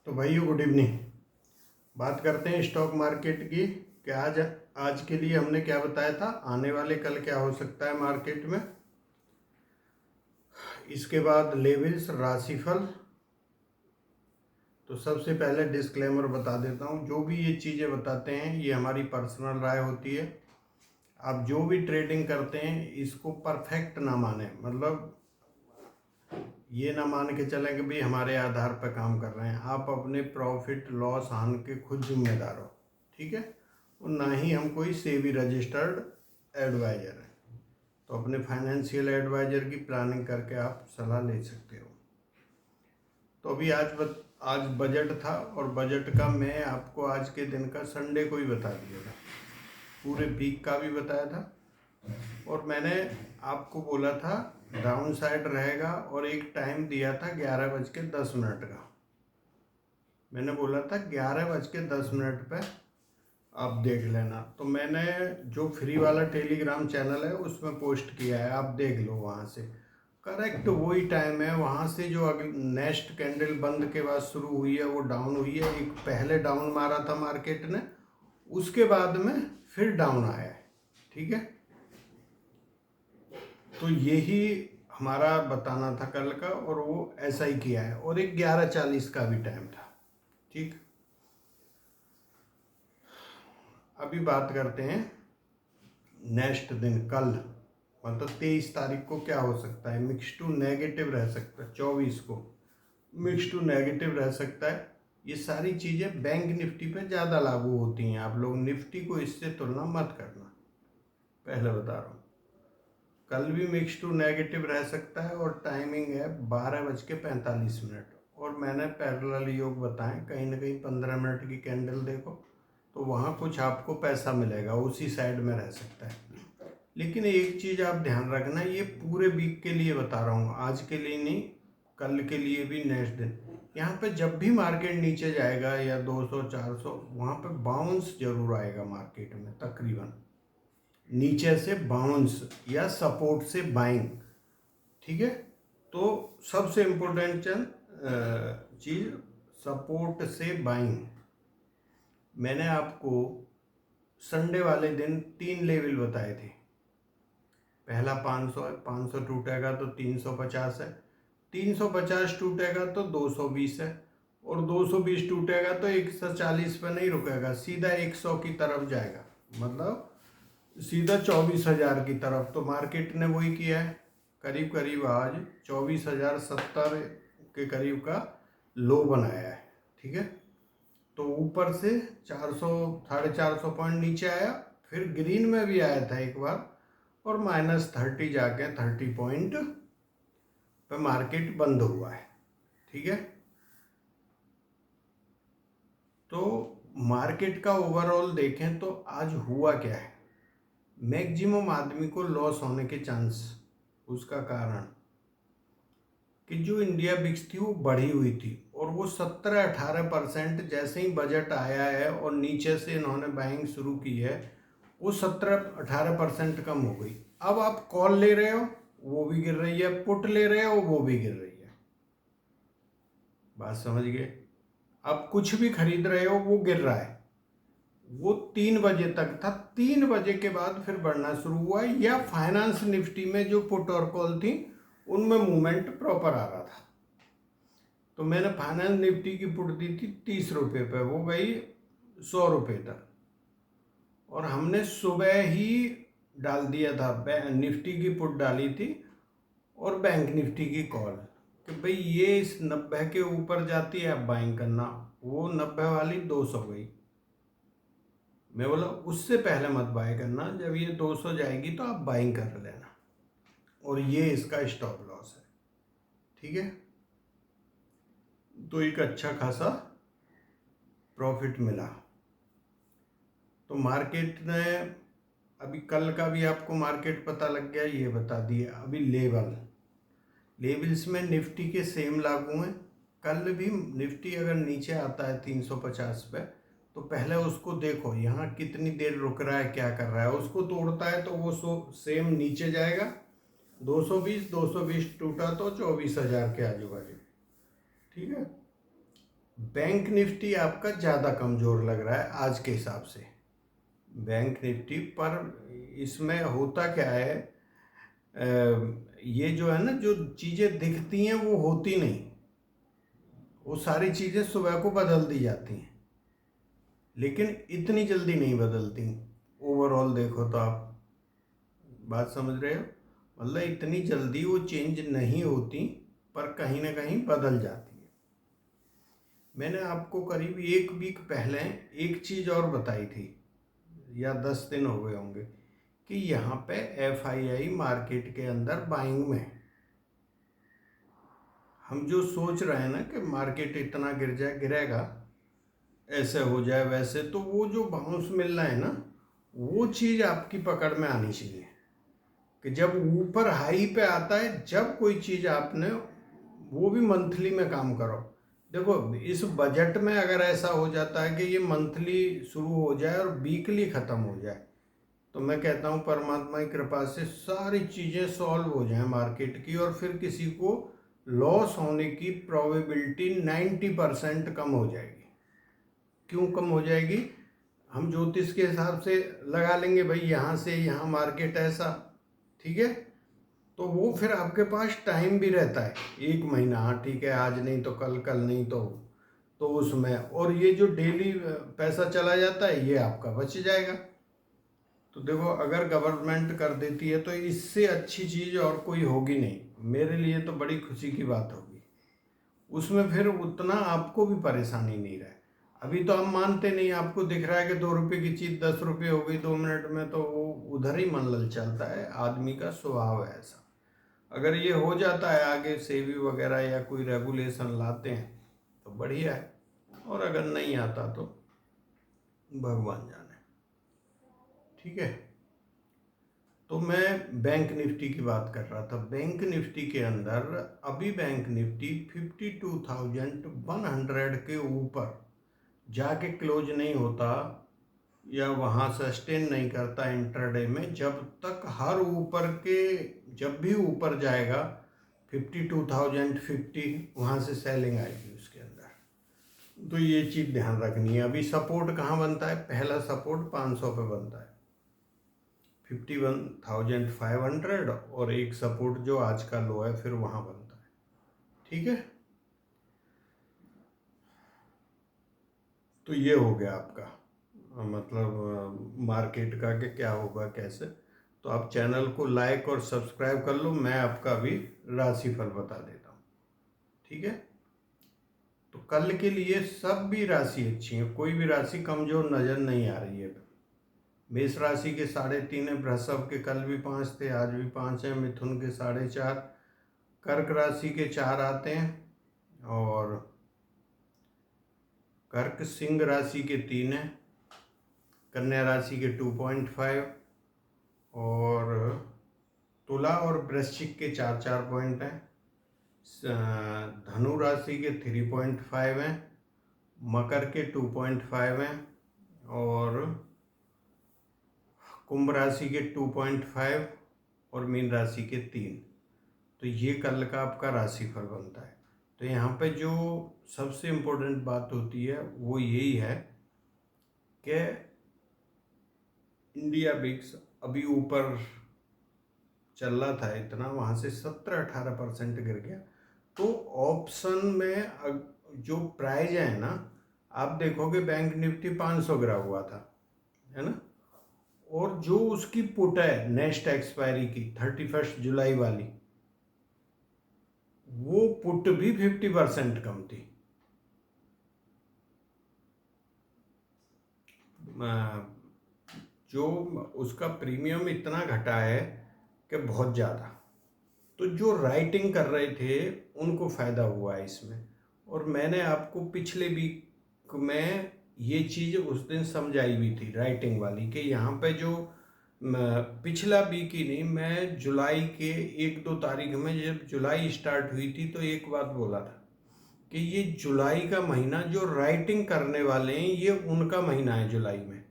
तो भाइयों good evening. बात करते हैं स्टॉक मार्केट की कि आज के लिए हमने क्या बताया था, आने वाले कल क्या हो सकता है मार्केट में। इसके बाद लेवल्स, राशिफल। तो सबसे पहले डिस्क्लेमर बता देता हूँ, जो भी ये चीज़ें बताते हैं ये हमारी पर्सनल राय होती है। आप जो भी ट्रेडिंग करते हैं इसको परफेक्ट ना माने, मतलब ये ना मान के चलें कि भाई हमारे आधार पर काम कर रहे हैं। आप अपने प्रॉफिट लॉस हान के खुद जिम्मेदार हो, ठीक है। और ना ही हम कोई सेबी रजिस्टर्ड एडवाइज़र हैं, तो अपने फाइनेंशियल एडवाइज़र की प्लानिंग करके आप सलाह ले सकते हो। तो अभी आज बजट था और बजट का मैं आपको आज के दिन का संडे को ही बता दिया था, पूरे वीक का भी बताया था। और मैंने आपको बोला था डाउन साइड रहेगा और एक टाइम दिया था 11:10 का। मैंने बोला था 11:10 पे आप देख लेना। तो मैंने जो फ्री वाला टेलीग्राम चैनल है उसमें पोस्ट किया है, आप देख लो वहाँ से। करेक्ट वही टाइम है। वहाँ से जो नेक्स्ट कैंडल बंद के बाद शुरू हुई है वो डाउन हुई है। एक पहले डाउन मारा था मार्केट ने, उसके बाद में फिर डाउन आया है, ठीक है। तो यही हमारा बताना था कल का, और वो ऐसा ही किया है। और एक 11:40 का भी टाइम था, ठीक। अभी बात करते हैं नेक्स्ट दिन कल, मतलब 23 तारीख को क्या हो सकता है। मिक्स टू नेगेटिव रह सकता है, 24 को मिक्स टू नेगेटिव रह सकता है। ये सारी चीज़ें बैंक निफ्टी पे ज़्यादा लागू होती हैं। आप लोग निफ्टी को इससे तुलना मत करना, पहले बता रहा हूँ। कल भी मिक्स टू नेगेटिव रह सकता है और टाइमिंग है 12:45। और मैंने पैरेलल योग बताएं, कहीं ना कहीं 15 मिनट की कैंडल देखो तो वहाँ कुछ आपको पैसा मिलेगा, उसी साइड में रह सकता है। लेकिन एक चीज़ आप ध्यान रखना, ये पूरे वीक के लिए बता रहा हूँ, आज के लिए नहीं, कल के लिए भी, नेक्स्ट दिन। यहाँ पे जब भी मार्केट नीचे जाएगा या 200 400, वहाँ पे बाउंस जरूर आएगा मार्केट में, तकरीबन नीचे से बाउंस या सपोर्ट से बाइंग, ठीक है। तो सबसे इम्पोर्टेंट चीज़ सपोर्ट से बाइंग। मैंने आपको संडे वाले दिन 3 लेवल बताए थे। पहला 500 है, 500 टूटेगा तो 350 है, 350 टूटेगा तो 220 है, और 220 टूटेगा तो 140 पे नहीं रुकेगा, सीधा 100 की तरफ जाएगा, मतलब सीधा 24,000 की तरफ। तो मार्केट ने वही किया है, करीब करीब आज 24,070 के करीब का लो बनाया है, ठीक है। तो ऊपर से 400 450 पॉइंट नीचे आया, फिर ग्रीन में भी आया था एक बार, और -30 जाके 30 पॉइंट पे मार्केट बंद हुआ है, ठीक है। तो मार्केट का ओवरऑल देखें तो आज हुआ क्या है, मैक्सिमम आदमी को लॉस होने के चांस। उसका कारण कि जो इंडिया बिक्स थी वो बढ़ी हुई थी, और वो 17-18% जैसे ही बजट आया है और नीचे से इन्होंने बाइंग शुरू की है, वो 17-18% कम हो गई। अब आप कॉल ले रहे हो वो भी गिर रही है, पुट ले रहे हो वो भी गिर रही है। बात समझ गए। अब कुछ भी खरीद रहे हो वो गिर रहा है। वो 3 बजे तक था, 3 बजे के बाद फिर बढ़ना शुरू हुआ, या फाइनेंस निफ्टी में जो पुट और कॉल थी उनमें मूवमेंट प्रॉपर आ रहा था। तो मैंने फाइनेंस निफ्टी की पुट दी थी 30 रुपये पे, वो गई 100 रुपये तक, और हमने सुबह ही डाल दिया था, निफ्टी की पुट डाली थी और बैंक निफ्टी की कॉल, कि भाई ये इस 90 के ऊपर जाती है आप बाइंग करना। वो 90 वाली 200 गई, मैं बोला उससे पहले मत बाय करना, जब ये 200 जाएगी तो आप बाइंग कर लेना, और ये इसका स्टॉप लॉस है, ठीक है। तो एक अच्छा खासा प्रॉफिट मिला। तो मार्केट ने अभी कल का भी आपको मार्केट पता लग गया, ये बता दिया। अभी लेवल्स में निफ्टी के सेम लागू हैं। कल भी निफ्टी अगर नीचे आता है 350 पे, तो पहले उसको देखो यहाँ कितनी देर रुक रहा है, क्या कर रहा है। उसको तोड़ता है तो वो सेम नीचे जाएगा, 220 टूटा तो 24,000 के आजू बाजू, ठीक है। बैंक निफ्टी आपका ज़्यादा कमज़ोर लग रहा है आज के हिसाब से, बैंक निफ्टी पर। इसमें होता क्या है, ये जो है ना, जो चीज़ें दिखती हैं वो होती नहीं, वो सारी चीज़ें सुबह को बदल दी जाती हैं, लेकिन इतनी जल्दी नहीं बदलती। ओवरऑल देखो तो आप बात समझ रहे हो, मतलब इतनी जल्दी वो चेंज नहीं होती, पर कहीं ना कहीं बदल जाती है। मैंने आपको करीब 1 वीक पहले एक चीज़ और बताई थी, या 10 दिन हो गए होंगे, कि यहाँ पे FII मार्केट के अंदर बाइंग में। हम जो सोच रहे हैं ना कि मार्केट इतना गिरेगा, ऐसे हो जाए वैसे, तो वो जो बाउंस मिल रहा है ना, वो चीज़ आपकी पकड़ में आनी चाहिए कि जब ऊपर हाई पे आता है, जब कोई चीज़ आपने, वो भी मंथली में काम करो। देखो इस बजट में अगर ऐसा हो जाता है कि ये मंथली शुरू हो जाए और वीकली ख़त्म हो जाए, तो मैं कहता हूँ परमात्मा की कृपा से सारी चीज़ें सॉल्व हो जाएं मार्केट की, और फिर किसी को लॉस होने की प्रोबेबिलिटी 90% कम हो जाएगी। क्यों कम हो जाएगी? हम ज्योतिष के हिसाब से लगा लेंगे भाई, यहाँ से यहाँ मार्केट ऐसा, ठीक है, तो वो फिर आपके पास टाइम भी रहता है 1 महीना, हाँ ठीक है, आज नहीं तो कल, कल नहीं तो उसमें, और ये जो डेली पैसा चला जाता है ये आपका बच जाएगा। तो देखो अगर गवर्नमेंट कर देती है तो इससे अच्छी चीज़ और कोई होगी नहीं, मेरे लिए तो बड़ी खुशी की बात होगी। उसमें फिर उतना आपको भी परेशानी नहीं रहे। अभी तो हम मानते नहीं, आपको दिख रहा है कि 2 रुपये की चीज़ 10 रुपये हो गई 2 मिनट में, तो वो उधर ही मन ललचाता है, आदमी का स्वभाव है ऐसा। अगर ये हो जाता है आगे, सेबी वगैरह या कोई रेगुलेशन लाते हैं तो बढ़िया है, और अगर नहीं आता तो भगवान जाने। ठीक है, तो मैं बैंक निफ्टी की बात कर रहा था। बैंक निफ्टी के अंदर अभी बैंक निफ्टी 52,100 के ऊपर जाके क्लोज नहीं होता, या वहाँ सस्टेन नहीं करता इंट्राडे में, जब तक हर ऊपर के, जब भी ऊपर जाएगा 52,050, वहाँ से सेलिंग आएगी उसके अंदर। तो ये चीज़ ध्यान रखनी है। अभी सपोर्ट कहाँ बनता है? पहला सपोर्ट 500 पे बनता है, 51,500, और एक सपोर्ट जो आज का लो है फिर वहाँ बनता है। ठीक है, तो ये हो गया आपका मतलब मार्केट का कि क्या होगा कैसे। तो आप चैनल को लाइक और सब्सक्राइब कर लो, मैं आपका भी राशिफल बता देता हूँ। ठीक है, तो कल के लिए सब भी राशि अच्छी है, कोई भी राशि कमजोर नज़र नहीं आ रही है। मेष राशि के 3.5 है, वृषभ के कल भी 5 थे, आज भी 5 है, मिथुन के 4.5, कर्क राशि के 4 आते हैं, और कर्क सिंह राशि के 3 है, कन्या राशि के 2.5, और तुला और वृश्चिक के 4 पॉइंट हैं, धनु राशि के 3.5 हैं, मकर के 2.5 हैं, और कुंभ राशि के 2.5, और मीन राशि के 3। तो ये कल का आपका राशिफल बनता है। तो यहाँ पे जो सबसे इम्पोर्टेंट बात होती है वो यही है कि इंडिया बिक्स अभी ऊपर चल रहा था इतना, वहाँ से 17-18% गिर गया। तो ऑप्शन में जो प्राइज है ना, आप देखोगे बैंक निफ्टी 500 गिरा हुआ था, है ना, और जो उसकी पुट है नेक्स्ट एक्सपायरी की 31 जुलाई वाली, वो पुट भी 50% कम थी। जो उसका प्रीमियम इतना घटा है कि बहुत ज़्यादा। तो जो राइटिंग कर रहे थे उनको फ़ायदा हुआ है इसमें। और मैंने आपको पिछले वीक में ये चीज़ उस दिन समझाई भी थी राइटिंग वाली, कि यहाँ पे जो पिछला वीक ही नहीं, मैं जुलाई के 1-2 तारीख में, जब जुलाई स्टार्ट हुई थी, तो एक बात बोला था कि ये जुलाई का महीना जो राइटिंग करने वाले हैं, ये उनका महीना है जुलाई में,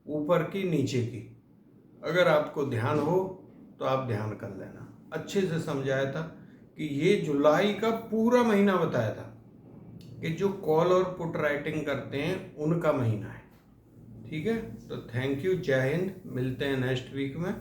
ऊपर की नीचे की। अगर आपको ध्यान हो तो आप ध्यान कर लेना, अच्छे से समझाया था कि ये जुलाई का पूरा महीना बताया था कि जो कॉल और पुट राइटिंग करते हैं उनका महीना है। ठीक है, तो थैंक यू, जय हिंद, मिलते हैं नेक्स्ट वीक में।